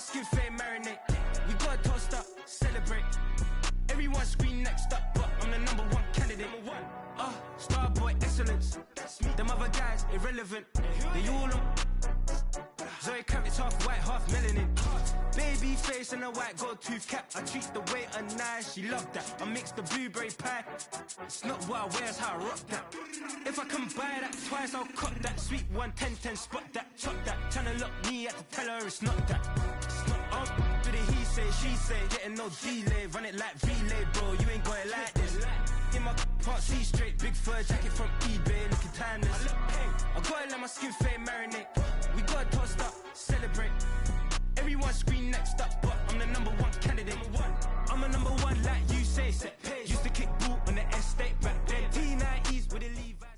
skin fade marinate. We got toast up, celebrate. Everyone scream next up, but I'm the #1 candidate. Starboy excellence. Them other guys irrelevant. They all on. Zoe Kravitz half white, half melanin. Baby face and a white gold tooth cap. I treat the waiter nice, she loved that. I mix the blueberry pie. It's not what I wear, it's how I rock that. If I can buy that twice, I'll cut that. Sweet 110, spot that, chop that. Tryna lock me, I have to tell her it's not that. I'll do the he say, she say. Getting no delay, run it like relay, bro. You ain't got it like this. In my part C straight, big fur jacket from eBay, looking timeless. I gotta let my skin fade marinate. We gotta toast up, celebrate. Everyone scream next up, but I'm the #1 candidate. I'm a #1 like you say. Used to kick ball on the estate back then. T90s with the Levi's.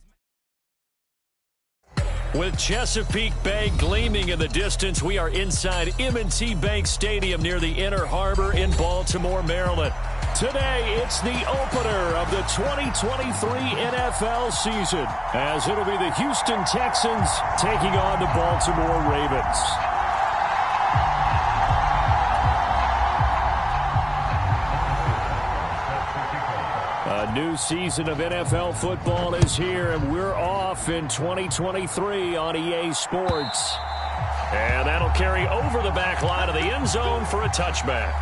With Chesapeake Bay gleaming in the distance, we are inside M&T Bank Stadium near the Inner Harbor in Baltimore, Maryland. Today, it's the opener of the 2023 NFL season, as it'll be the Houston Texans taking on the Baltimore Ravens. A new season of NFL football is here, and we're off in 2023 on EA Sports. And that'll carry over the back line of the end zone for a touchback.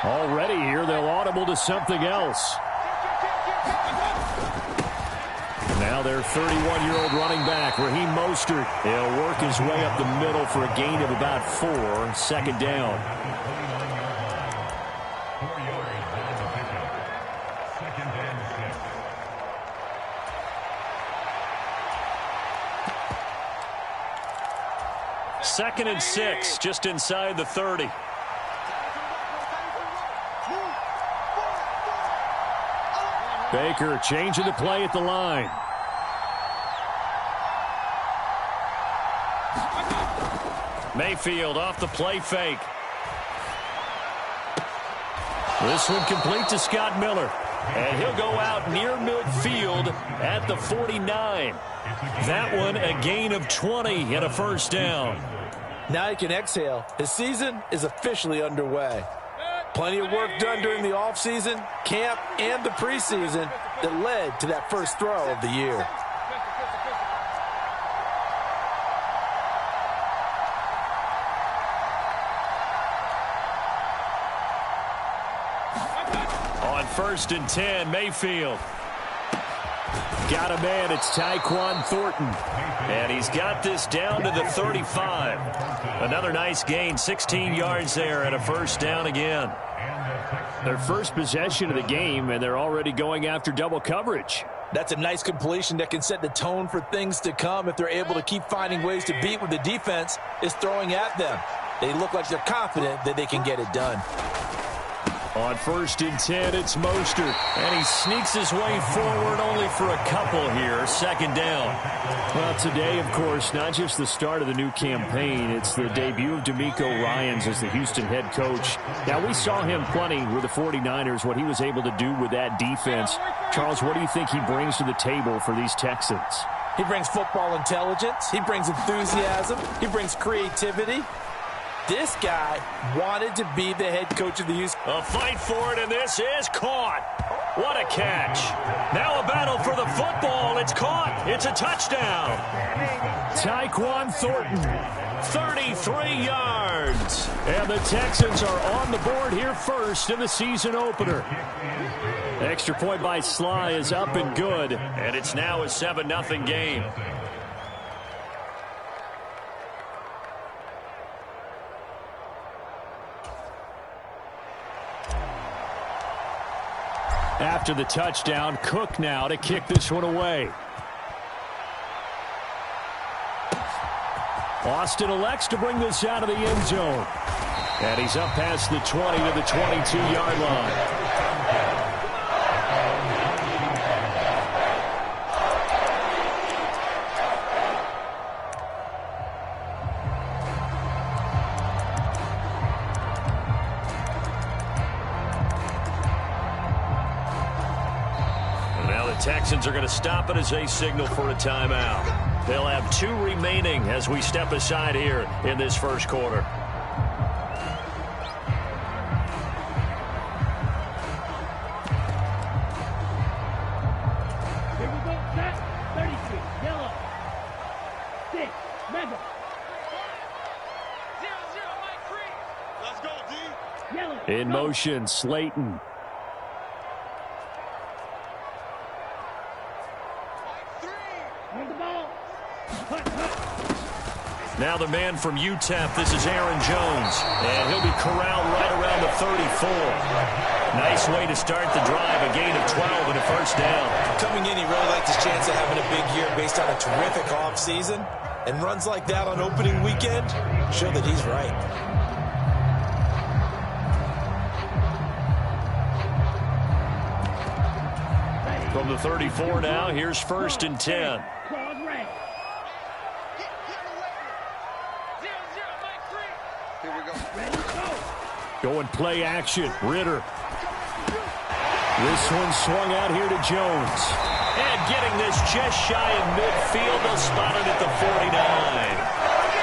Already here, they'll audible to something else. Now their 31-year-old running back, Raheem Mostert. He'll work his way up the middle for a gain of about 4, second down. Second and 6, just inside the 30. Baker changing the play at the line. Mayfield off the play fake. This one complete to Scott Miller. And he'll go out near midfield at the 49. That one a gain of 20 and a first down. Now he can exhale. His season is officially underway. Plenty of work done during the offseason, camp, and the preseason that led to that first throw of the year. On 1st and 10, Mayfield. Got a man, it's Tyquan Thornton. And he's got this down to the 35. Another nice gain, 16 yards there and a first down again. Their first possession of the game, and they're already going after double coverage. That's a nice completion that can set the tone for things to come if they're able to keep finding ways to beat what the defense is throwing at them. They look like they're confident that they can get it done. On 1st and 10, it's Mostert. And he sneaks his way forward only for a couple here. Second down. Well, today, of course, not just the start of the new campaign. It's the debut of D'Amico Ryans as the Houston head coach. Now, we saw him plenty with the 49ers, what he was able to do with that defense. Charles, what do you think he brings to the table for these Texans? He brings football intelligence. He brings enthusiasm. He brings creativity. This guy wanted to be the head coach of the Houston. A fight for it, and this is caught. What a catch. Now a battle for the football. It's caught. It's a touchdown. Tyquan Thornton, 33 yards. And the Texans are on the board here first in the season opener. Extra point by Sly is up and good. And it's now a 7-0 game. After the touchdown, Cook now to kick this one away. Austin elects to bring this out of the end zone. And he's up past the 20 to the 22-yard line. Texans are going to stop it as they signal for a timeout. They'll have 2 remaining as we step aside here in this first quarter. Here we go, set. 33, yellow. 6, red. 0-0, Mike Free. Let's go, D. Yellow. In motion, Slayton. Now the man from UTEP, this is Aaron Jones, and he'll be corralled right around the 34. Nice way to start the drive, a gain of 12 and a first down. Coming in, he really liked his chance of having a big year based on a terrific offseason, and runs like that on opening weekend show that he's right. From the 34 now, here's 1st and 10. Going play action. Ritter. This one swung out here to Jones. And getting this just shy of midfield. They'll spot it at the 49.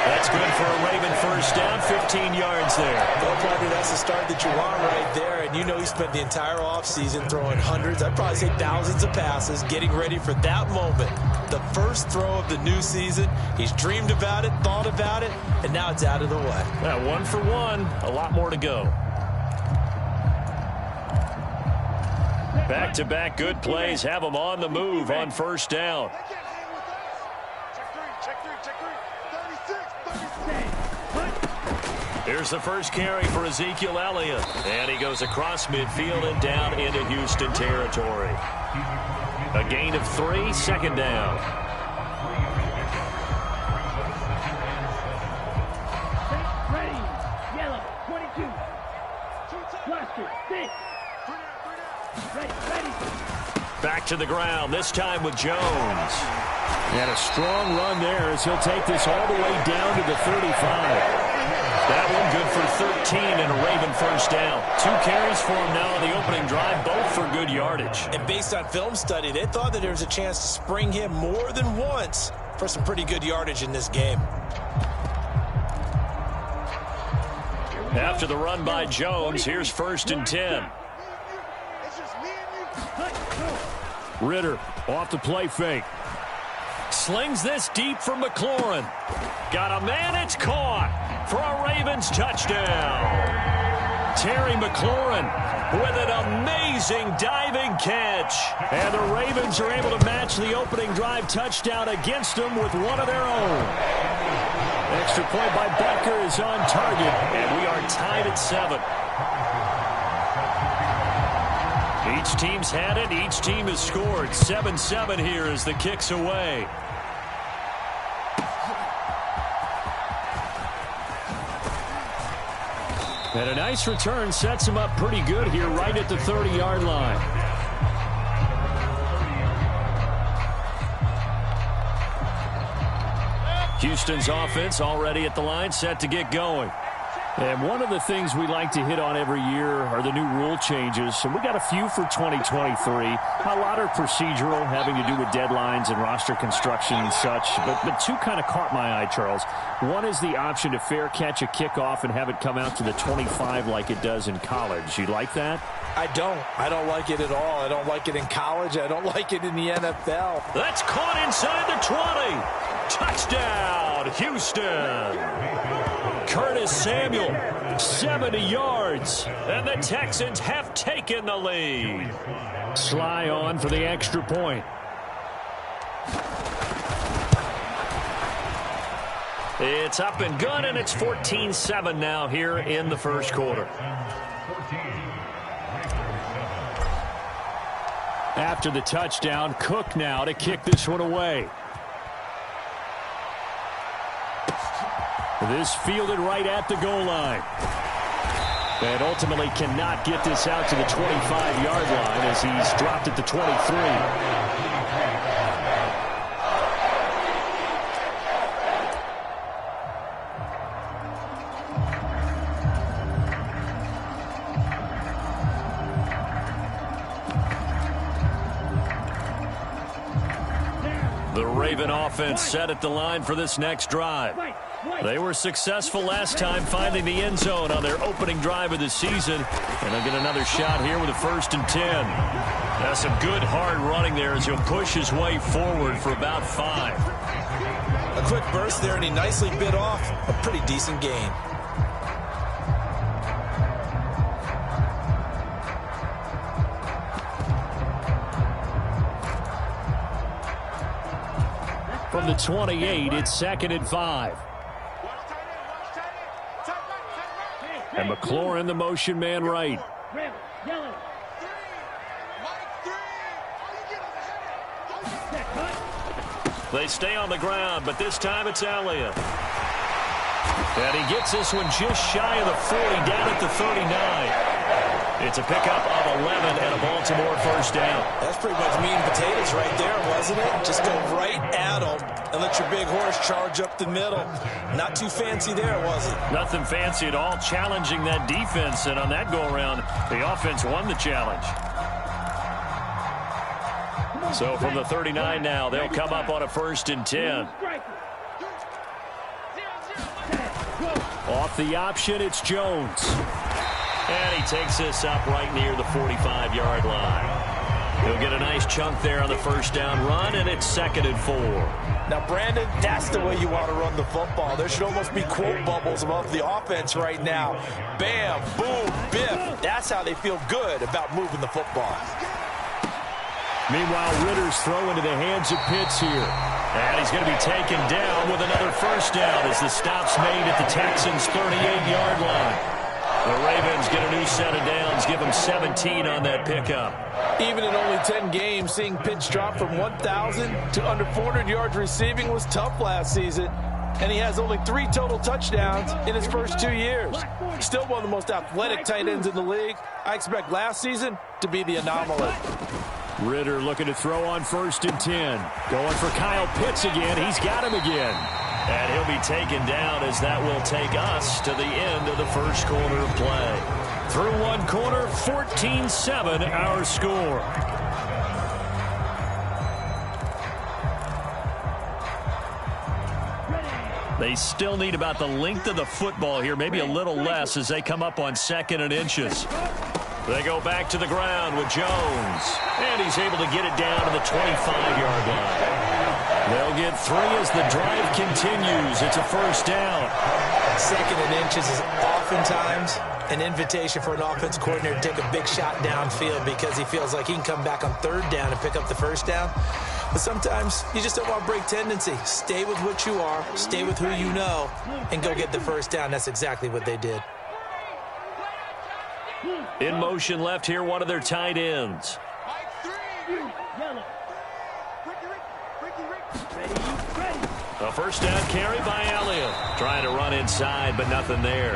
That's good for a Raven first down. 15 yards there. Well, partner, that's the start that you want right there. And you know he spent the entire offseason throwing hundreds, I'd probably say thousands of passes, getting ready for that moment. The first throw of the new season. He's dreamed about it, thought about it, and now it's out of the way. Yeah, 1 for 1. A lot more to go. Back-to-back good plays have them on the move on first down. Here's the first carry for Ezekiel Elliott. And he goes across midfield and down into Houston territory. A gain of 3, second down. Ready, yellow, 22. Cluster, 6. Ready. Back to the ground, this time with Jones. And a strong run there as he'll take this all the way down to the 35. That one good for 13 and a Raven first down. 2 carries for him now on the opening drive, both for good yardage. And based on film study, they thought that there was a chance to spring him more than once for some pretty good yardage in this game. After the run by Jones, here's 1st and 10. Ritter off the play fake. Slings this deep for McLaurin. Got a man, it's caught for a Ravens touchdown. Terry McLaurin with an amazing diving catch. And the Ravens are able to match the opening drive touchdown against them with one of their own. Extra point by Becker is on target, and we are tied at 7. Each team's had it. Each team has scored. 7-7 here as the kick's away. And a nice return sets him up pretty good here right at the 30-yard line. Houston's offense already at the line, set to get going. And one of the things we like to hit on every year are the new rule changes. And we got a few for 2023. A lot are procedural, having to do with deadlines and roster construction and such. But 2 kind of caught my eye, Charles. One is the option to fair catch a kickoff and have it come out to the 25 like it does in college. You like that? I don't. I don't like it at all. I don't like it in college. I don't like it in the NFL. That's caught inside the 20. Touchdown, Houston. Curtis Samuel, 70 yards, and the Texans have taken the lead. Sly on for the extra point. It's up and good, and it's 14-7 now here in the first quarter. After the touchdown, Cook now to kick this one away. This fielded right at the goal line. And ultimately cannot get this out to the 25-yard line as he's dropped at the 23. The Raven offense set at the line for this next drive. They were successful last time finding the end zone on their opening drive of the season. And they'll get another shot here with a 1st and 10. That's some good hard running there as he'll push his way forward for about 5. A quick burst there, and he nicely bit off a pretty decent gain. From the 28, it's 2nd and 5. And McLaurin, the motion man right. They stay on the ground, but this time it's Elliott. And he gets this one just shy of the 40, down at the 39. It's a pickup of 11 and a Baltimore 1st down. That's pretty much meat and potatoes right there, wasn't it? Just go right at them and let your big horse charge up the middle. Not too fancy there, was it? Nothing fancy at all, challenging that defense. And on that go-around, the offense won the challenge. So from the 39 now, they'll come up on a 1st and 10. Off the option, it's Jones. And he takes this up right near the 45-yard line. He'll get a nice chunk there on the 1st down run, and it's 2nd and 4. Now, Brandon, that's the way you want to run the football. There should almost be quote bubbles above the offense right now. Bam, boom, biff. That's how they feel good about moving the football. Meanwhile, Ritter's throw into the hands of Pitts here. And he's going to be taken down with another 1st down as the stop's made at the Texans' 38-yard line. The Ravens get a new set of downs, give them 17 on that pickup. Even in only 10 games, seeing Pitts drop from 1,000 to under 400 yards receiving was tough last season. And he has only 3 total touchdowns in his first 2 years. Still one of the most athletic tight ends in the league. I expect last season to be the anomaly. Ritter looking to throw on 1st and 10. Going for Kyle Pitts again. He's got him again. And he'll be taken down as that will take us to the end of the 1st quarter of play. Through one quarter, 14-7 our score. They still need about the length of the football here, maybe a little less as they come up on 2nd and inches. They go back to the ground with Jones. And he's able to get it down to the 25-yard line. They'll get 3 as the drive continues. It's a 1st down. 2nd and inches is oftentimes an invitation for an offense coordinator to take a big shot downfield because he feels like he can come back on 3rd down and pick up the 1st down. But sometimes you just don't want to break tendency. Stay with what you are, stay with who you know, and go get the 1st down. That's exactly what they did. In motion left here, one of their tight ends. A 1st down carry by Elliott. Trying to run inside, but nothing there.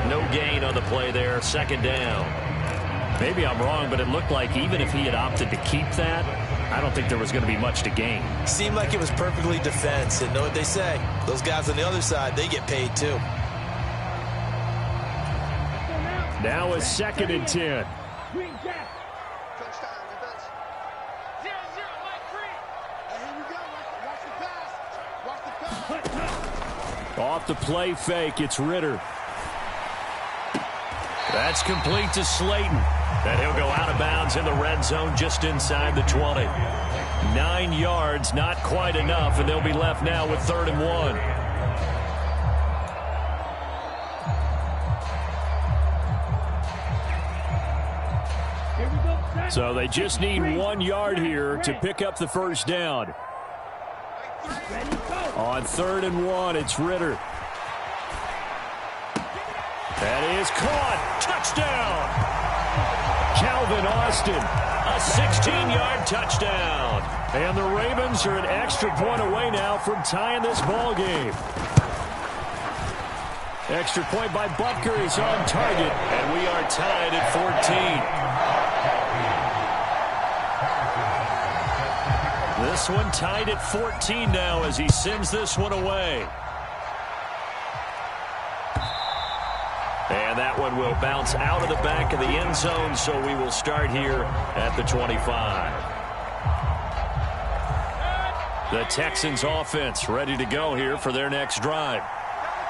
No gain on the play there. 2nd down. Maybe I'm wrong, but it looked like even if he had opted to keep that, I don't think there was going to be much to gain. Seemed like it was perfectly defense. And know what they say? Those guys on the other side, they get paid too. Now a 2nd and 10. Off the play fake, it's Ritter. That's complete to Slayton. And he'll go out of bounds in the red zone just inside the 20. 9 yards, not quite enough, and they'll be left now with 3rd and 1. So they just need 1 yard here to pick up the 1st down. On 3rd and 1, it's Ritter. That is caught. Touchdown. Calvin Austin A 16-yard touchdown. And the Ravens are an extra point away now from tying this ball game. Extra point by Butker is on target. And we are tied at 14. This one tied at 14 now as he sends this one away. And that one will bounce out of the back of the end zone, so we will start here at the 25. The Texans offense ready to go here for their next drive.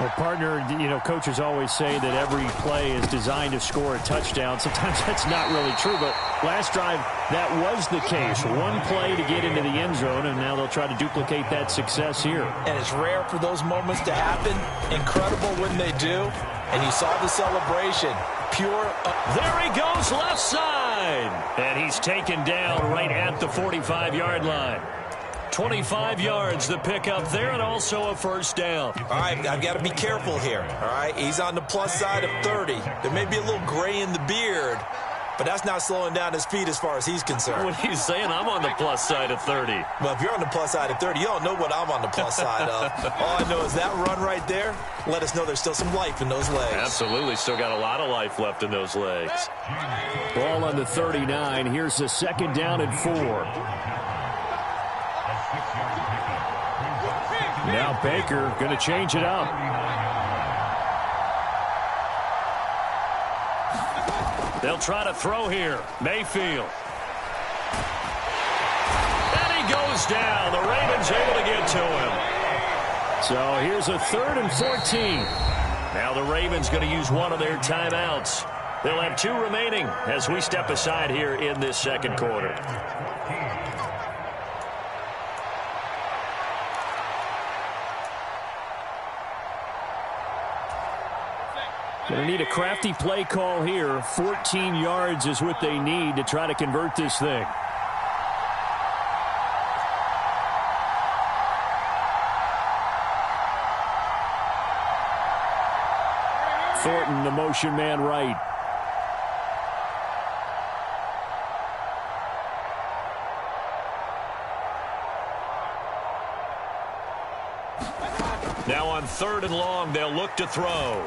Well, partner, coaches always say that every play is designed to score a touchdown. Sometimes that's not really true, but last drive, that was the case. One play to get into the end zone, and now they'll try to duplicate that success here. And it's rare for those moments to happen. Incredible when they do. And you saw the celebration. Pure. There he goes, left side. And he's taken down right at the 45-yard line. 25 yards the pickup there, and also a first down. All right, I've got to be careful here. All right, he's on the plus side of 30. There may be a little gray in the beard, but that's not slowing down his feet as far as he's concerned. What are you saying? I'm on the plus side of 30. Well, if you're on the plus side of 30, you don't know what I'm on the plus side of. All I know is that run right there let us know there's still some life in those legs. Absolutely, still got a lot of life left in those legs. Ball on the 39. Here's the second down and 4. Now Baker going to change it up. They'll try to throw here. Mayfield. And he goes down. The Ravens able to get to him. So here's a 3rd and 14. Now the Ravens going to use one of their timeouts. They'll have 2 remaining as we step aside here in this second quarter. Going to need a crafty play call here. 14 yards is what they need to try to convert this thing. Thornton, the motion man right. Now on 3rd and long, they'll look to throw.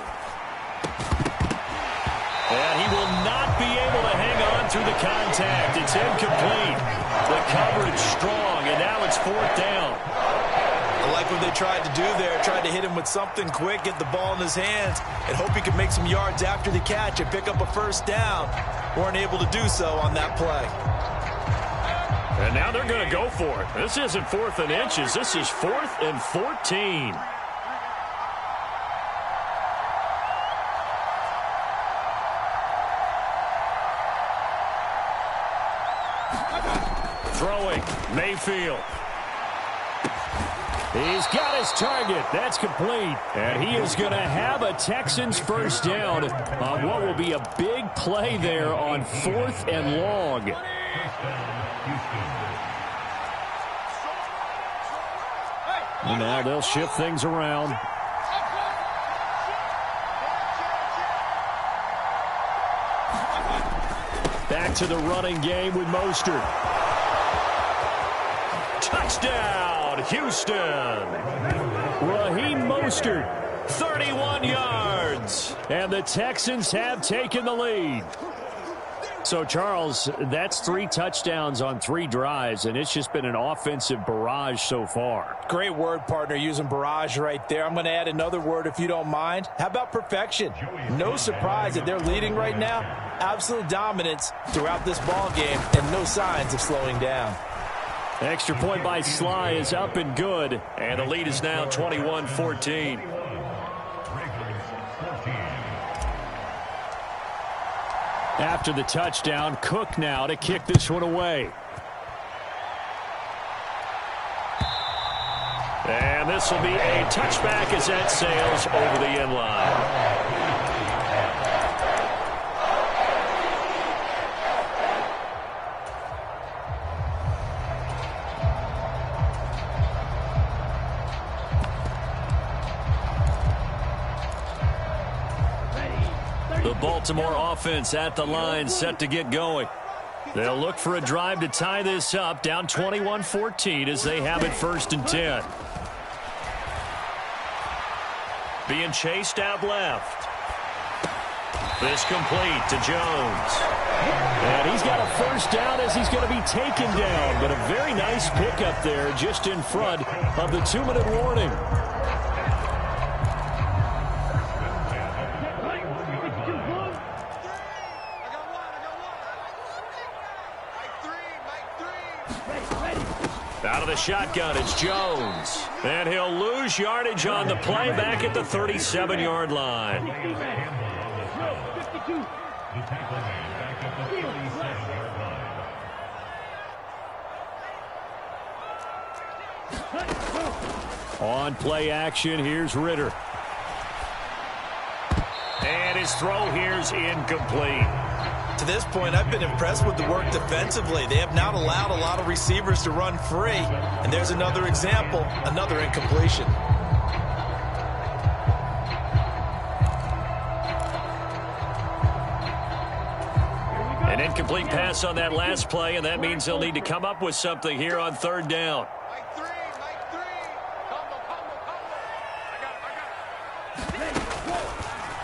And he will not be able to hang on through the contact. It's incomplete. The coverage strong, and now it's 4th down. I like what they tried to do there. Tried to hit him with something quick, get the ball in his hands, and hope he could make some yards after the catch and pick up a first down. Weren't able to do so on that play. And now they're going to go for it. This isn't 4th and inches. This is 4th and 14. Throwing, Mayfield. He's got his target. That's complete. And he is going to have a Texans first down on what will be a big play there on 4th and long. And now they'll shift things around. Back to the running game with Mostert. Touchdown, Houston. Raheem Mostert. 31 yards. And the Texans have taken the lead. So, Charles, that's 3 touchdowns on 3 drives, and it's just been an offensive barrage so far. Great word, partner, using barrage right there. I'm going to add another word if you don't mind. How about perfection? No surprise that they're leading right now. Absolute dominance throughout this ball game and no signs of slowing down. Extra point by Sly is up and good. And the lead is now 21-14. After the touchdown, Cook now to kick this one away. And this will be a touchback as that sails over the end line. The Baltimore offense at the line, set to get going. They'll look for a drive to tie this up, down 21-14 as they have it 1st and 10. Being chased out left. This complete to Jones. And he's got a 1st down as he's going to be taken down. But a very nice pickup there just in front of the 2-minute warning. Out of the shotgun, it's Jones. And he'll lose yardage on the play back at the 37-yard line. On play action, here's Ritter. And his throw here's incomplete. To this point, I've been impressed with the work defensively. They have not allowed a lot of receivers to run free. And there's another example, another incompletion. An incomplete pass on that last play, and that means they'll need to come up with something here on 3rd down.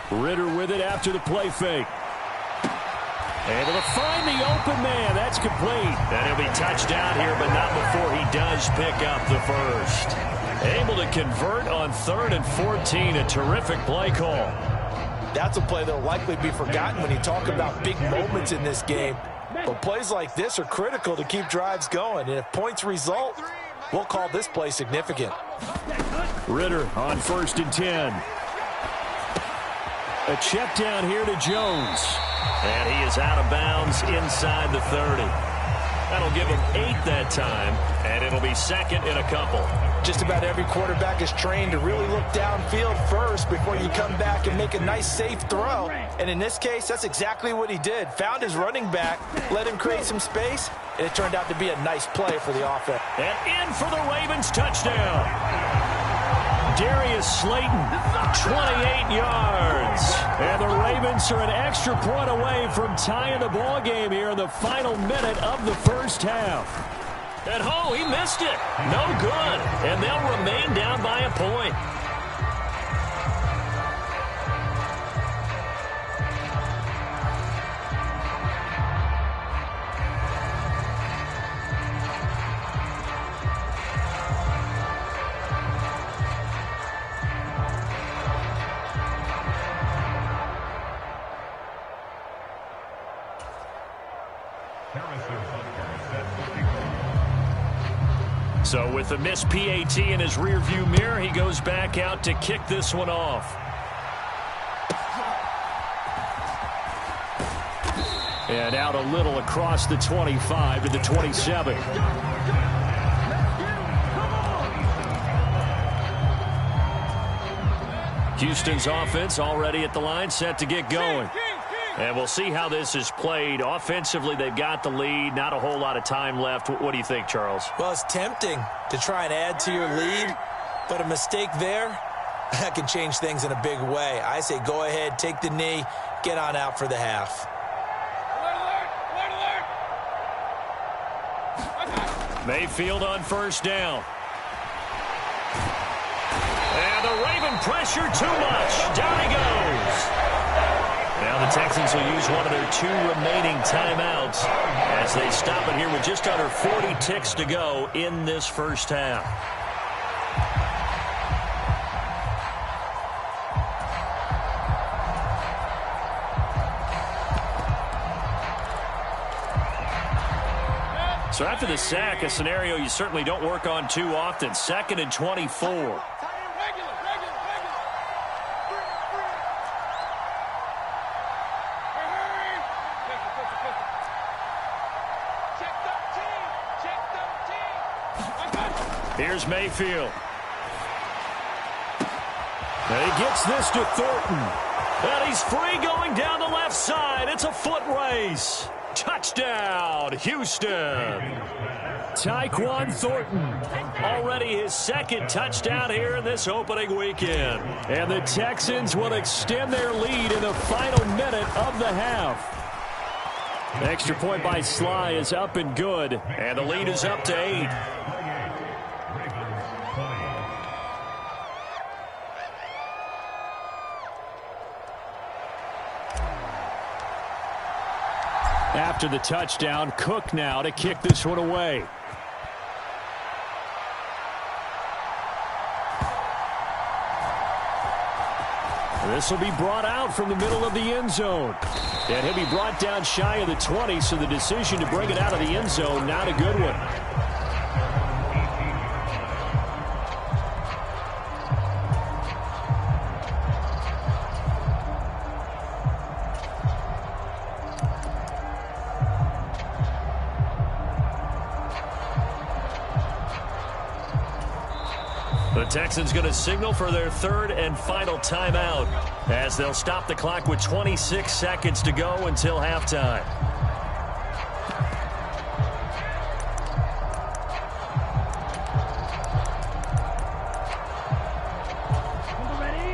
Ritter with it after the play fake. Able to find the open man. That's complete. And he'll be touchdown here, but not before he does pick up the 1st. Able to convert on 3rd and 14. A terrific play call. That's a play that will likely be forgotten when you talk about big moments in this game. But plays like this are critical to keep drives going. And if points result, we'll call this play significant. Ritter on 1st and 10. A check down here to Jones. And he is out of bounds inside the 30. That'll give him 8 that time, and it'll be 2nd and a couple. Just about every quarterback is trained to really look downfield first before you come back and make a nice, safe throw. And in this case, that's exactly what he did. Found his running back, let him create some space, and it turned out to be a nice play for the offense. And in for the Ravens touchdown. Darius Slayton, 28 yards. And the Ravens are an extra point away from tying the ball game here in the final minute of the 1st half. And he missed it. No good. And they'll remain down by a point. So with the missed PAT in his rearview mirror, he goes back out to kick this one off. And out a little across the 25 to the 27. Houston's offense already at the line, set to get going. And we'll see how this is played. Offensively, they've got the lead. Not a whole lot of time left. What do you think, Charles? Well, it's tempting to try and add to your lead, but a mistake there, that can change things in a big way. I say go ahead, take the knee, get on out for the half. Mayfield on 1st down. And the Raven pressure too much. Down he goes. Now the Texans will use one of their 2 remaining timeouts as they stop it here with just under 40 ticks to go in this 1st half. So after the sack, a scenario you certainly don't work on too often. 2nd and 24. Here's Mayfield. And he gets this to Thornton. And he's free going down the left side. It's a foot race. Touchdown, Houston. Tyquan Thornton, already his 2nd touchdown here in this opening weekend. And the Texans will extend their lead in the final minute of the half. Extra point by Sly is up and good. And the lead is up to 8. After the touchdown, Cook now to kick this one away. This will be brought out from the middle of the end zone. And he'll be brought down shy of the 20, so the decision to bring it out of the end zone, not a good one. The Texans going to signal for their third and final timeout as they'll stop the clock with 26 seconds to go until halftime.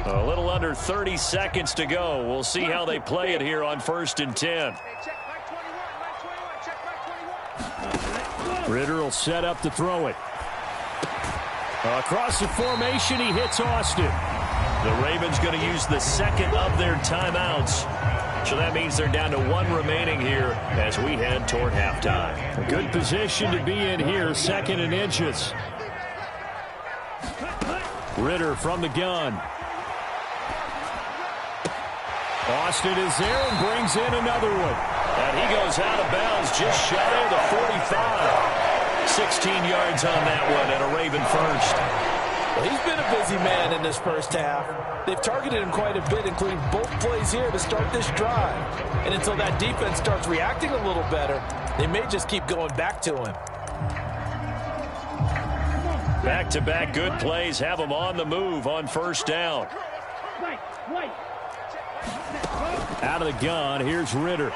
A little under 30 seconds to go. We'll see how they play it here on 1st and 10. Ritter will set up to throw it. Across the formation, he hits Austin. The Ravens going to use the second of their timeouts. So that means they're down to 1 remaining here as we head toward halftime. A good position to be in here, 2nd and inches. Ritter from the gun. Austin is there and brings in another one. And he goes out of bounds just shy of the 45. 16 yards on that one and a Raven first. Well, he's been a busy man in this first half. They've targeted him quite a bit, including both plays here to start this drive. And until that defense starts reacting a little better, they may just keep going back to him. Back-to-back good plays have them on the move on 1st down. Out of the gun, here's Ritter.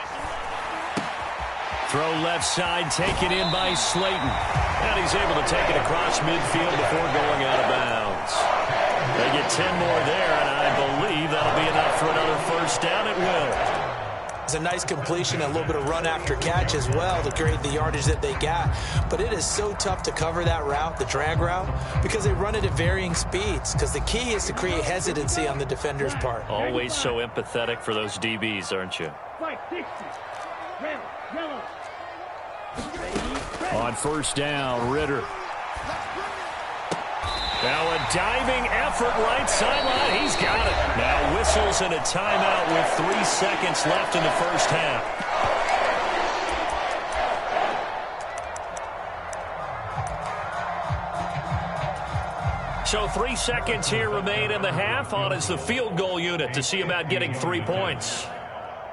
Throw left side, taken in by Slayton. And he's able to take it across midfield before going out of bounds. They get 10 more there, and I believe that'll be enough for another 1st down. It will. It's a nice completion, a little bit of run after catch as well to create the yardage that they got. But it is so tough to cover that route, the drag route, because they run it at varying speeds. Because the key is to create hesitancy on the defender's part. Always so empathetic for those DBs, aren't you? On 1st down, Ritter. Now a diving effort right sideline. He's got it. Now whistles and a timeout with 3 seconds left in the first half. So 3 seconds here remain in the half. On is the field goal unit to see about getting 3 points.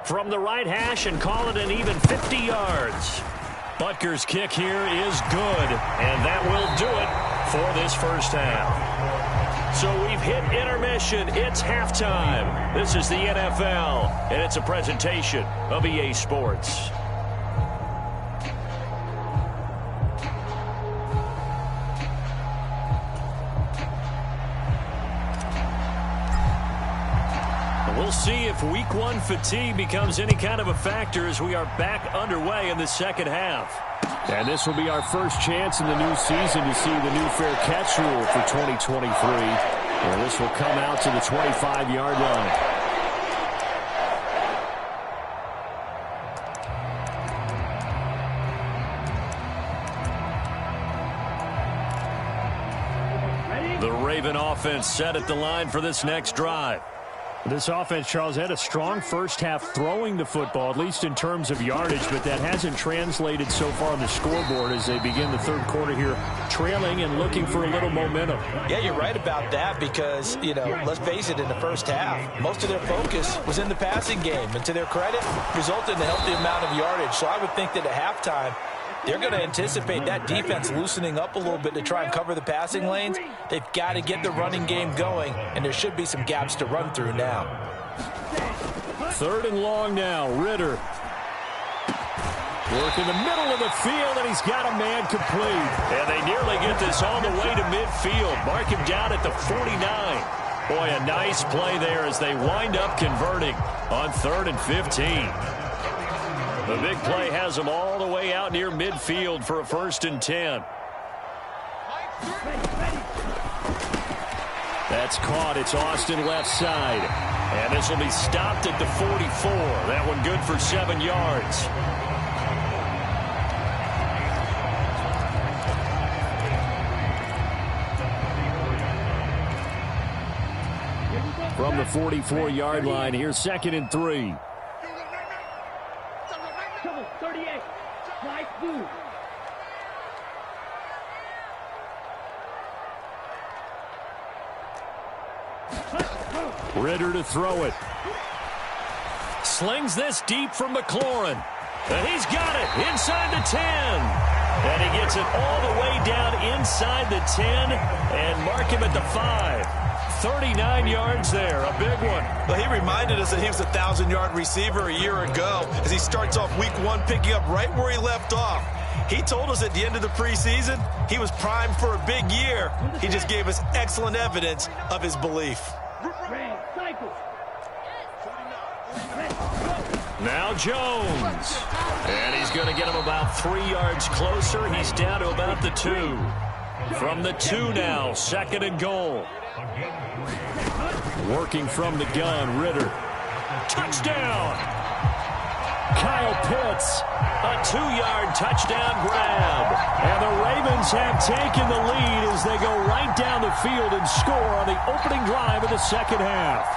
From the right hash and call it an even 50 yards. Butker's kick here is good, and that will do it for this first half. So we've hit intermission. It's halftime. This is the NFL, and it's a presentation of EA Sports. We'll see if Week 1 fatigue becomes any kind of a factor as we are back underway in the second half. And this will be our first chance in the new season to see the new fair catch rule for 2023. And this will come out to the 25-yard line. The Raven offense set at the line for this next drive. This offense, Charles, had a strong first half throwing the football, at least in terms of yardage, but that hasn't translated so far on the scoreboard as they begin the third quarter here, trailing and looking for a little momentum. Yeah, you're right about that because, let's face it, in the first half, most of their focus was in the passing game. And to their credit, resulted in a healthy amount of yardage. So I would think that at halftime, they're going to anticipate that defense loosening up a little bit to try and cover the passing lanes. They've got to get the running game going, and there should be some gaps to run through now. 3rd and long now. Ritter. Work in the middle of the field, and he's got a man complete. And they nearly get this all the way to midfield. Mark him down at the 49. Boy, a nice play there as they wind up converting on 3rd and 15. The big play has him all the way out near midfield for a 1st and 10. That's caught. It's Austin left side. And this will be stopped at the 44. That one good for 7 yards. From the 44-yard line, here's 2nd and 3. 38. Nice move. Ritter to throw it. Slings this deep from McLaurin. And he's got it inside the 10. And he gets it all the way down inside the 10 and mark him at the 5. 39 yards there, a big one. Well, he reminded us that he was a 1,000-yard receiver a year ago as he starts off week 1 picking up right where he left off. He told us at the end of the preseason he was primed for a big year. He just gave us excellent evidence of his belief. Now Jones. And he's going to get him about 3 yards closer. He's down to about the 2. From the 2 now, 2nd and goal. Working from the gun, Ritter. Touchdown! Kyle Pitts, a 2-yard touchdown grab. And the Ravens have taken the lead as they go right down the field and score on the opening drive of the 2nd half.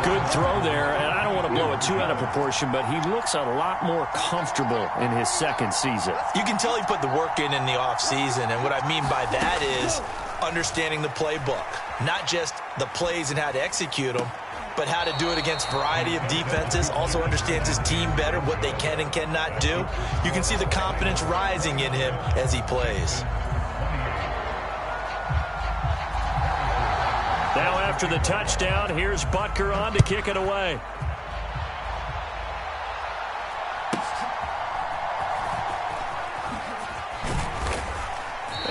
Good throw there, and I don't want to blow it too out of proportion, but he looks a lot more comfortable in his 2nd season. You can tell he put the work in the offseason, and what I mean by that is understanding the playbook. Not just the plays and how to execute them, but how to do it against a variety of defenses. Also understands his team better, what they can and cannot do. You can see the confidence rising in him as he plays. Now after the touchdown, here's Butker on to kick it away.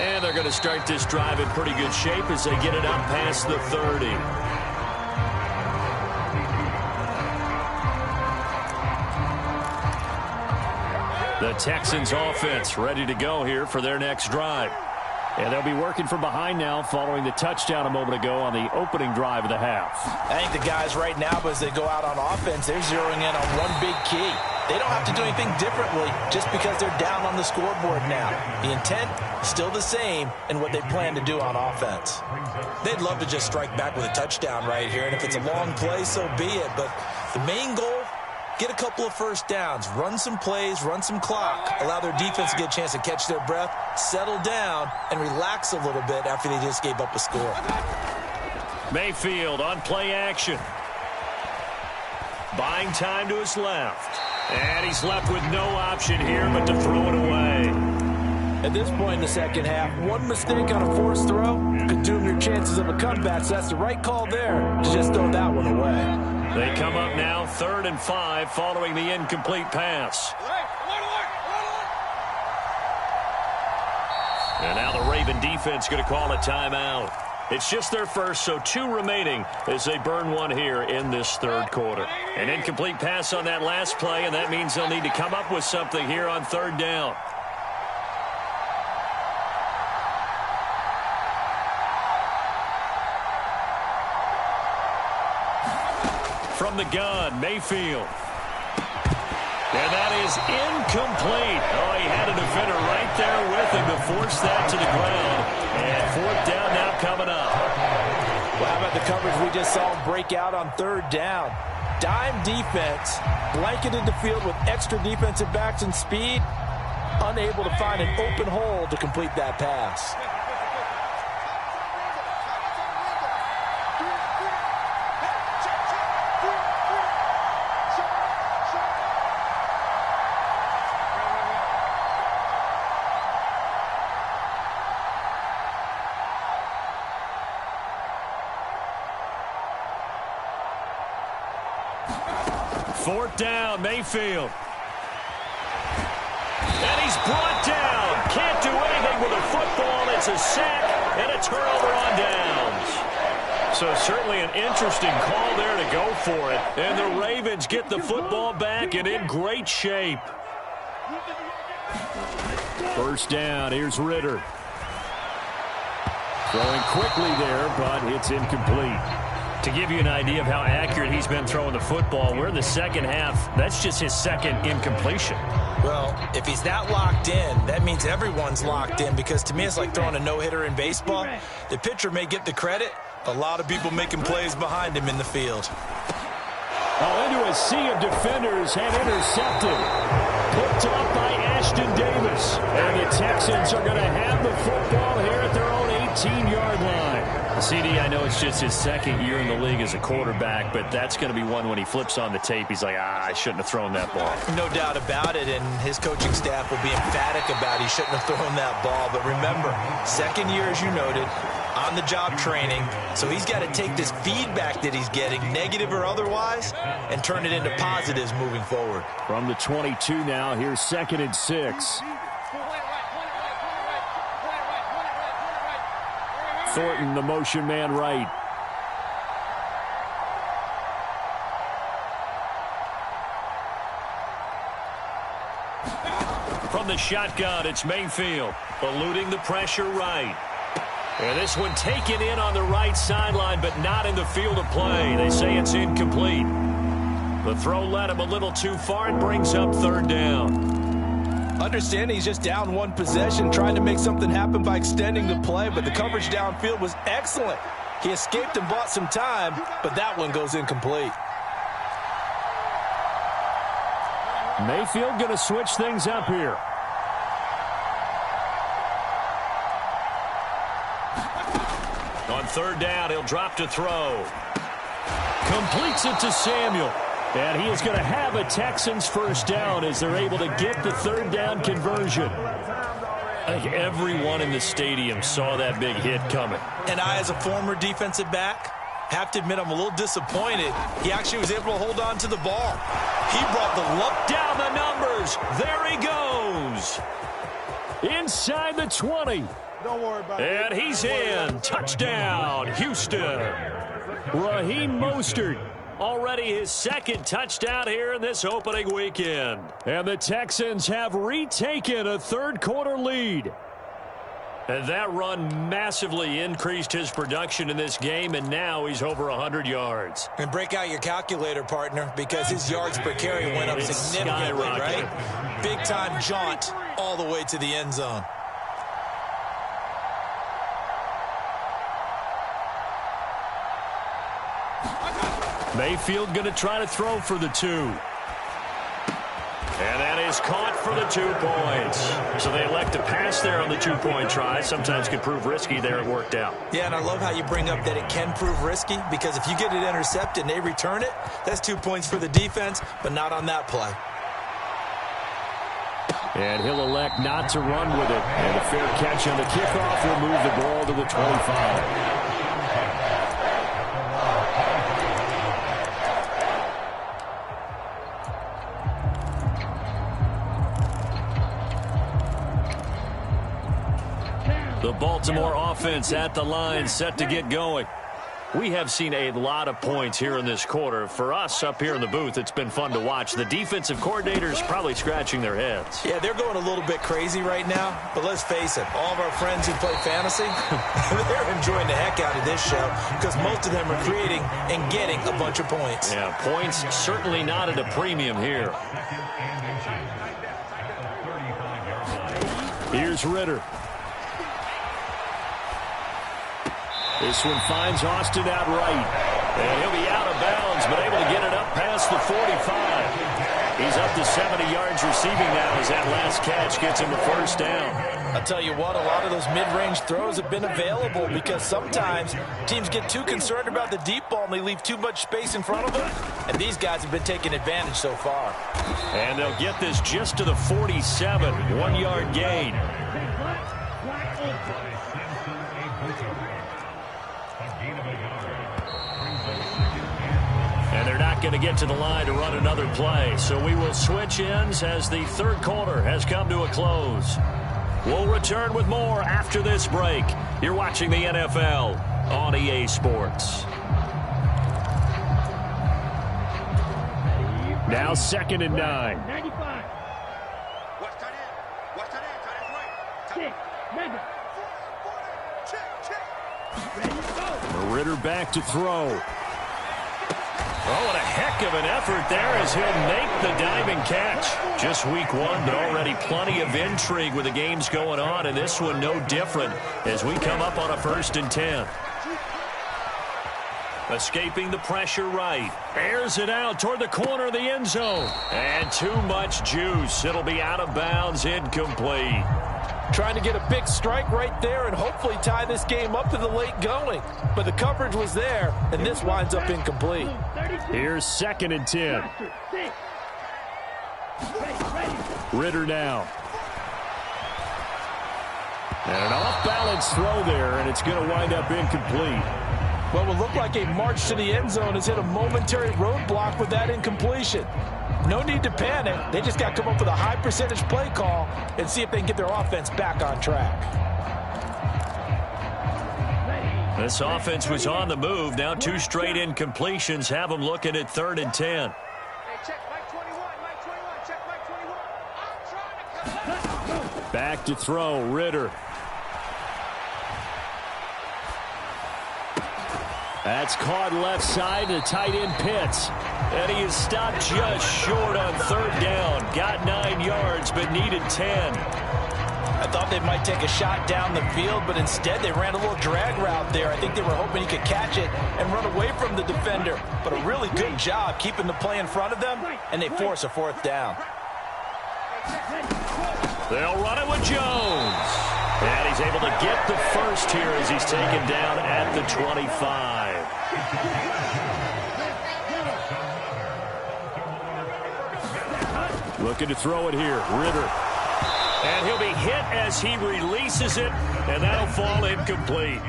And they're going to start this drive in pretty good shape as they get it up past the 30. The Texans offense ready to go here for their next drive. And they'll be working from behind now following the touchdown a moment ago on the opening drive of the half. I think the guys right now, as they go out on offense, they're zeroing in on one big key. They don't have to do anything differently just because they're down on the scoreboard now. The intent is still the same in what they plan to do on offense. They'd love to just strike back with a touchdown right here, and if it's a long play, so be it. But the main goal, get a couple of first downs, run some plays, run some clock, allow their defense to get a chance to catch their breath, settle down, and relax a little bit after they just gave up a score. Mayfield on play action. Buying time to his left. And he's left with no option here but to throw it away. At this point in the 2nd half, one mistake on a forced throw could doom your chances of a comeback, so that's the right call there to just throw that one away. They come up now 3rd and 5 following the incomplete pass. And now the Raven defense going to call a timeout. It's just their first, so 2 remaining as they burn one here in this 3rd quarter. An incomplete pass on that last play, and that means they'll need to come up with something here on 3rd down. From the gun, Mayfield. And that is incomplete. Oh, he had a defender right there with him to force that to the ground. And 4th down now coming up. Well, how about the coverage we just saw him break out on 3rd down? Dime defense, blanketed the field with extra defensive backs and speed, unable to find an open hole to complete that pass. Fourth down, Mayfield. And he's brought down. Can't do anything with a football. It's a sack and a turnover on downs. So certainly an interesting call there to go for it. And the Ravens get the football back and in great shape. First down, here's Ritter. Throwing quickly there, but it's incomplete. To give you an idea of how accurate he's been throwing the football, we're in the second half. That's just his second incompletion. Well, if he's that locked in, that means everyone's locked in, because to me it's like throwing a no-hitter in baseball. The pitcher may get the credit, a lot of people making plays behind him in the field. Oh, into a sea of defenders and intercepted. Picked off by Ashton Davis. And the Texans are going to have the football here at their own 18-yard line. CD, I know it's just his second year in the league as a quarterback, but that's going to be one when he flips on the tape. He's like, I shouldn't have thrown that ball. No doubt about it, and his coaching staff will be emphatic about he shouldn't have thrown that ball. But remember, second year, as you noted, on-the-job training, so he's got to take this feedback that he's getting, negative or otherwise, and turn it into positives moving forward. From the 22 now, here's 2nd and 6. Thornton, the motion man right. From the shotgun, it's Mayfield, eluding the pressure right. And this one taken in on the right sideline, but not in the field of play. They say it's incomplete. The throw led him a little too far and brings up 3rd down. Understanding he's just down one possession, trying to make something happen by extending the play, but the coverage downfield was excellent. He escaped and bought some time, but that one goes incomplete. Mayfield going to switch things up here. On 3rd down, he'll drop to throw. Completes it to Samuel. And he is going to have a Texans first down as they're able to get the 3rd down conversion. I think everyone in the stadium saw that big hit coming. And I, as a former defensive back, have to admit I'm a little disappointed. He actually was able to hold on to the ball. He brought the luck down the numbers. There he goes. Inside the 20. Don't worry about it. And he's in. Touchdown, Houston. Raheem Mostert. Already his 2nd touchdown here in this opening weekend. And the Texans have retaken a 3rd quarter lead. And that run massively increased his production in this game, and now he's over 100 yards. And break out your calculator, partner, because his yards per carry went up significantly, right? Big-time jaunt all the way to the end zone. Mayfield going to try to throw for the 2. And that is caught for the 2 points. So they elect to pass there on the 2-point try. Sometimes can prove risky. There it worked out. Yeah, and I love how you bring up that it can prove risky, because if you get it intercepted and they return it, that's 2 points for the defense, but not on that play. And he'll elect not to run with it. And a fair catch on the kickoff will move the ball to the 25. The Baltimore offense at the line, set to get going. We have seen a lot of points here in this quarter. For us up here in the booth, it's been fun to watch. The defensive coordinators probably scratching their heads. Yeah, they're going a little bit crazy right now, but let's face it, all of our friends who play fantasy, they're enjoying the heck out of this show, because most of them are creating and getting a bunch of points. Yeah, points certainly not at a premium here. Here's Ritter. This one finds Austin out right. And he'll be out of bounds, but able to get it up past the 45. He's up to 70 yards receiving now as that last catch gets him the first down. I'll tell you what, a lot of those mid-range throws have been available, because sometimes teams get too concerned about the deep ball and they leave too much space in front of them. And these guys have been taking advantage so far. And they'll get this just to the 47, 1-yard gain. And they're not going to get to the line to run another play. So we will switch ends as the 3rd quarter has come to a close. We'll return with more after this break. You're watching the NFL on EA Sports. Now 2nd and 9. 95. Watch tight end. Watch tight end. Tight end's right. Six. Mega. Check. Ready to go. Ritter back to throw. Oh, what a heck of an effort there as he'll make the diving catch. Just week 1, but already plenty of intrigue with the games going on, and this one no different as we come up on a 1st and 10. Escaping the pressure right. Airs it out toward the corner of the end zone. And too much juice. It'll be out of bounds, incomplete. Trying to get a big strike right there and hopefully tie this game up in the late going. But the coverage was there, and this winds up incomplete. Here's 2nd and 10. Ritter now. And an off-balance throw there, and it's going to wind up incomplete. What will look like a march to the end zone has hit a momentary roadblock with that incompletion. No need to panic. They just got to come up with a high percentage play call and see if they can get their offense back on track. This offense was on the move. Now 2 straight incompletions have them looking at 3rd and 10. Hey, check Mike 21. Mike 21. Check Mike 21. I'm trying to cut out. Back to throw, Ritter. That's caught left side to tight end Pitts. And he is stopped just short on 3rd down. Got 9 yards, but needed 10. I thought they might take a shot down the field, but instead they ran a little drag route there. I think they were hoping he could catch it and run away from the defender. But a really good job keeping the play in front of them, and they force a 4th down. They'll run it with Jones. And he's able to get the first here as he's taken down at the 25. Looking to throw it here, Ritter. And he'll be hit as he releases it, and that'll fall incomplete.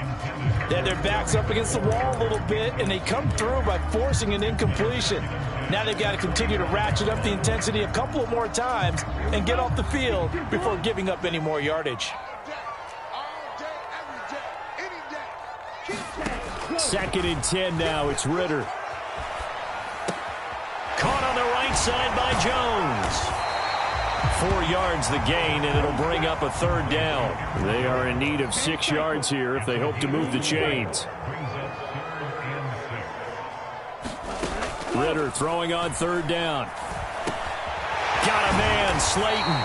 They had their backs up against the wall a little bit, and they come through by forcing an incompletion. Now they've got to continue to ratchet up the intensity a couple of more times and get off the field before giving up any more yardage. All day, every day, any day. 2nd and 10 now. It's Ritter. Caught on the right side by Jones. 4 yards the gain, and it'll bring up a 3rd down. They are in need of 6 yards here if they hope to move the chains. Ritter throwing on 3rd down. Got a man, Slayton.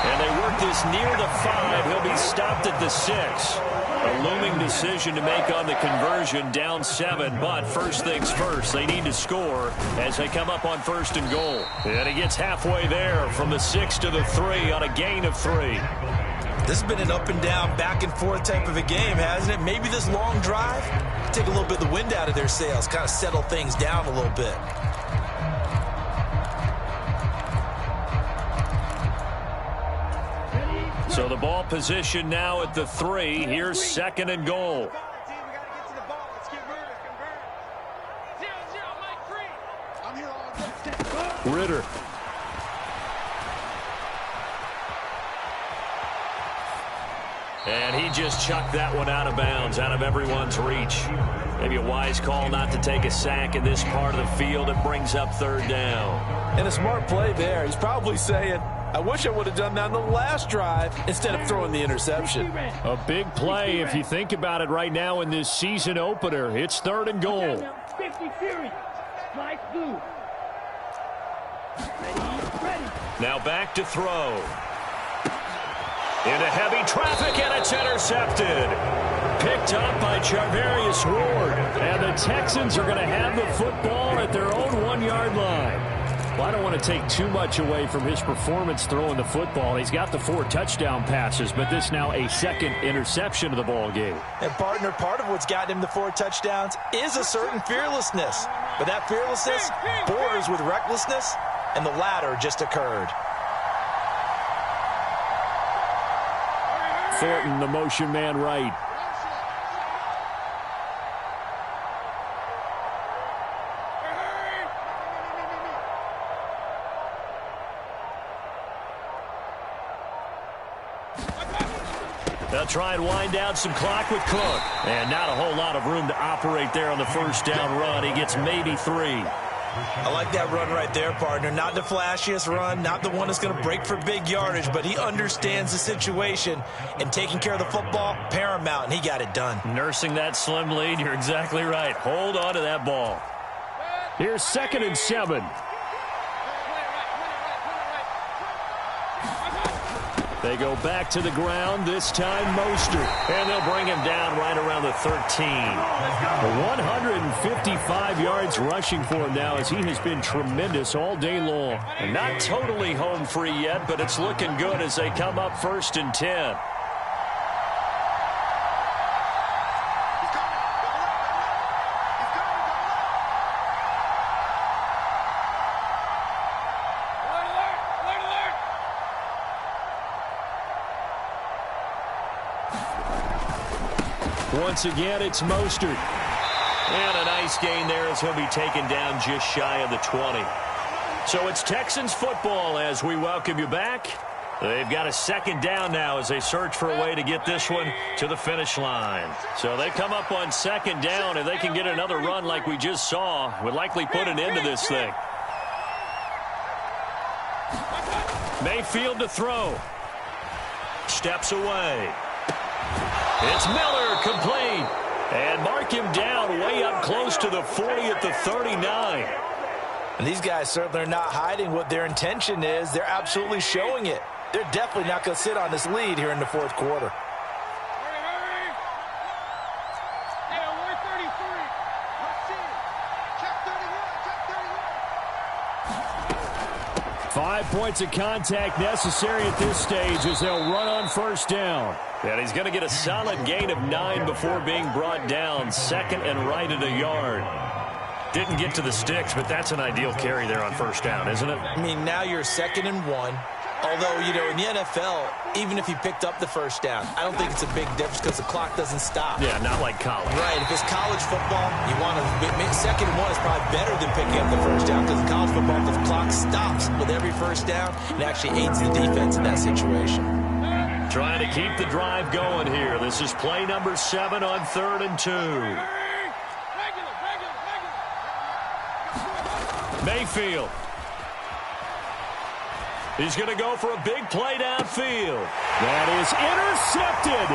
And they work this near the 5. He'll be stopped at the 6. A looming decision to make on the conversion, down 7. But first things first, they need to score as they come up on 1st and goal. And he gets halfway there from the 6 to the 3 on a gain of 3. This has been an up and down, back and forth type of a game, hasn't it? Maybe this long drive, take a little bit of the wind out of their sails, kind of settle things down a little bit. So the ball position now at the 3. Here's 2nd and goal. We got to get to the ball. Let's get moving. Convert. 0-0, Mike 3. I'm here all day. Ritter. And he just chucked that one out of bounds, out of everyone's reach. Maybe a wise call not to take a sack in this part of the field. It brings up 3rd down. And a smart play there. He's probably saying, I wish I would have done that on the last drive instead of throwing the interception. A big play if you think about it right now in this season opener. It's 3rd and goal. 50 series. Slice blue. Ready. Now back to throw. Into heavy traffic, and it's intercepted. Picked up by Charvarius Ward. And the Texans are going to have the football at their own 1-yard line. Well, I don't want to take too much away from his performance throwing the football. He's got the 4 touchdown passes, but this now a 2nd interception of the ball game. And, partner, part of what's gotten him the 4 touchdowns is a certain fearlessness. But that fearlessness borders with recklessness, and the latter just occurred. Thornton, the motion man right. They'll try and wind down some clock with Cook. And not a whole lot of room to operate there on the first down run. He gets maybe 3. I like that run right there, partner. Not the flashiest run, not the one that's going to break for big yardage, but he understands the situation, and taking care of the football, paramount, and he got it done. Nursing that slim lead, you're exactly right. Hold on to that ball. Here's 2nd and 7. They go back to the ground, this time Mostert. And they'll bring him down right around the 13. 155 yards rushing for him now, as he has been tremendous all day long. And not totally home free yet, but it's looking good as they come up 1st and 10. Once again, it's Mostert. And a nice gain there as he'll be taken down just shy of the 20. So it's Texans football as we welcome you back. They've got a 2nd down now as they search for a way to get this one to the finish line. So they come up on 2nd down. If they can get another run like we just saw, would likely put an end to this thing. Mayfield to throw. Steps away. It's Miller, complete. And mark him down way up close to the 40 at the 39. And these guys certainly are not hiding what their intention is. They're absolutely showing it. They're definitely not going to sit on this lead here in the 4th quarter. 5 points of contact necessary at this stage as they'll run on 1st down. And he's going to get a solid gain of 9 before being brought down. 2nd and right at a yard. Didn't get to the sticks, but that's an ideal carry there on 1st down, isn't it? I mean, now you're 2nd and 1. Although, you know, in the NFL, even if he picked up the 1st down, I don't think it's a big difference because the clock doesn't stop. Yeah, not like college. Right. If it's college football, you want to 2nd and 1 is probably better than picking up the 1st down because in college football, the clock stops with every 1st down. It actually aids the defense in that situation. Trying to keep the drive going here. This is play number 7 on 3rd and 2. Mayfield. He's going to go for a big play downfield. That is intercepted.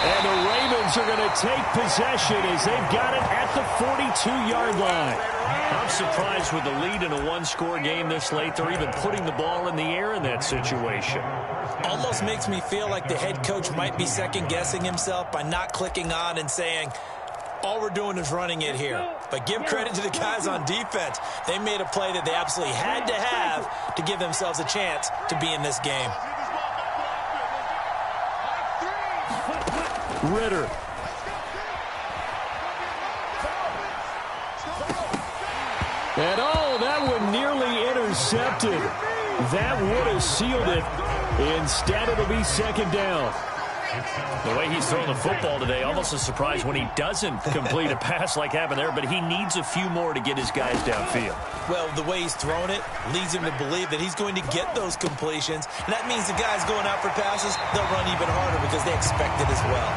And the Ravens are going to take possession as they've got it at the 42-yard line. I'm surprised with the lead in a one-score game this late. They're even putting the ball in the air in that situation. Almost makes me feel like the head coach might be second-guessing himself by not clicking on and saying, all we're doing is running it here. But give credit to the guys on defense. They made a play that they absolutely had to have to give themselves a chance to be in this game. Ritter. And oh, that one nearly intercepted. That would have sealed it. Instead, it'll be 2nd down. The way he's thrown the football today, almost a surprise when he doesn't complete a pass like happened there, but he needs a few more to get his guys downfield. Well, the way he's thrown it leads him to believe that he's going to get those completions, and that means the guys going out for passes, they'll run even harder because they expect it as well.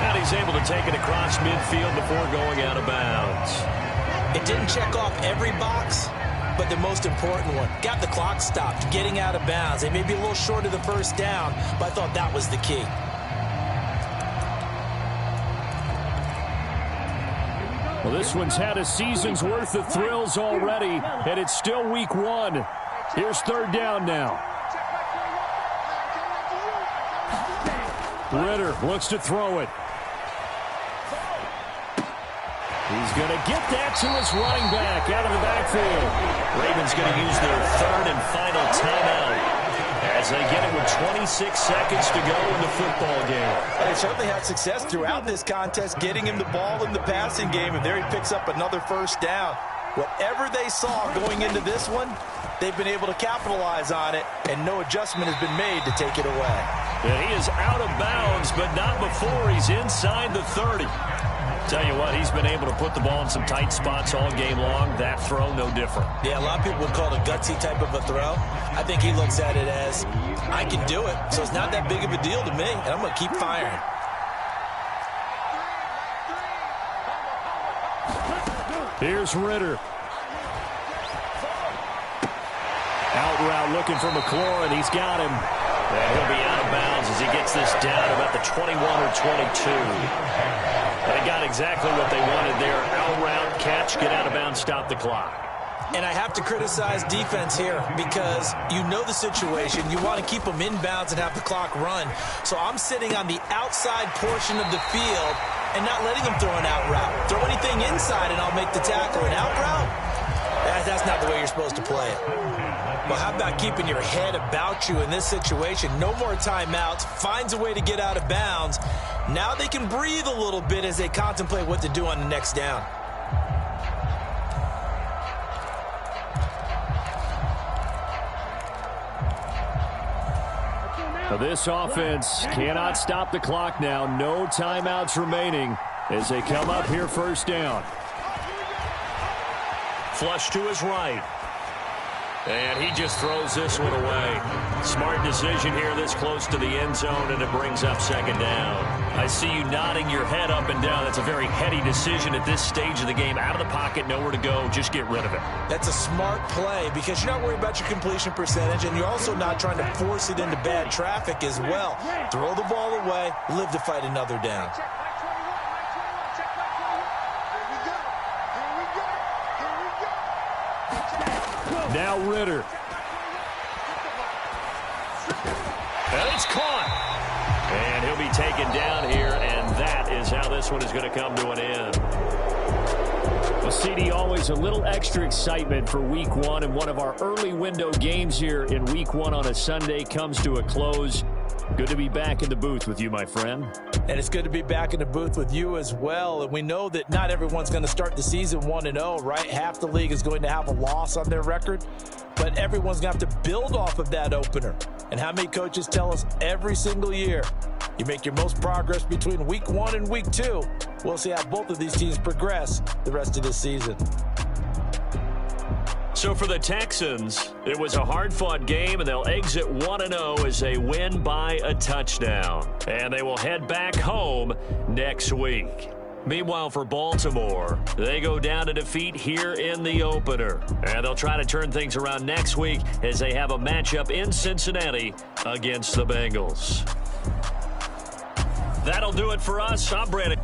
And he's able to take it across midfield before going out of bounds. It didn't check off every box, but the most important one. Got the clock stopped, getting out of bounds. They may be a little short of the 1st down, but I thought that was the key. Well, this one's had a season's worth of thrills already, and it's still week 1. Here's 3rd down now. Ritter looks to throw it. He's going to get that to his running back out of the backfield. Ravens going to use their 3rd and final timeout as they get it with 26 seconds to go in the football game. They certainly had success throughout this contest, getting him the ball in the passing game, and there he picks up another 1st down. Whatever they saw going into this one, they've been able to capitalize on it, and no adjustment has been made to take it away. And he is out of bounds, but not before he's inside the 30. Tell you what, he's been able to put the ball in some tight spots all game long. That throw, no different. Yeah, a lot of people would call it a gutsy type of a throw. I think he looks at it as, I can do it, so it's not that big of a deal to me, and I'm going to keep firing. Here's Ritter. Out route looking for McLaurin. He's got him. And he'll be out of bounds as he gets this down about the 21 or 22. They got exactly what they wanted there. Out route, catch, get out of bounds, stop the clock. And I have to criticize defense here because you know the situation. You want to keep them in bounds and have the clock run. So I'm sitting on the outside portion of the field and not letting them throw an out route. Throw anything inside and I'll make the tackle. An out route? That's not the way you're supposed to play it. Well, how about keeping your head about you in this situation? No more timeouts. Finds a way to get out of bounds. Now they can breathe a little bit as they contemplate what to do on the next down. Now this offense cannot stop the clock now. No timeouts remaining as they come up here first down. Flush to his right. And he just throws this one away. Smart decision here this close to the end zone, and it brings up second down. I see you nodding your head up and down. That's a very heady decision at this stage of the game. Out of the pocket, nowhere to go. Just get rid of it. That's a smart play because you're not worried about your completion percentage, and you're also not trying to force it into bad traffic as well. Throw the ball away, live to fight another down. Now Ritter. And it's caught. And he'll be taken down here, and that is how this one is going to come to an end. Well, CD, always a little extra excitement for Week 1, and one of our early window games here in Week 1 on a Sunday comes to a close. Good to be back in the booth with you, my friend. And it's good to be back in the booth with you as well. And we know that not everyone's going to start the season 1-0, right? Half the league is going to have a loss on their record. But everyone's going to have to build off of that opener. And how many coaches tell us every single year, you make your most progress between Week 1 and Week 2. We'll see how both of these teams progress the rest of this season. So for the Texans, it was a hard-fought game, and they'll exit 1-0 as they win by a touchdown. And they will head back home next week. Meanwhile, for Baltimore, they go down to defeat here in the opener. And they'll try to turn things around next week as they have a matchup in Cincinnati against the Bengals. That'll do it for us. I'm Brandon.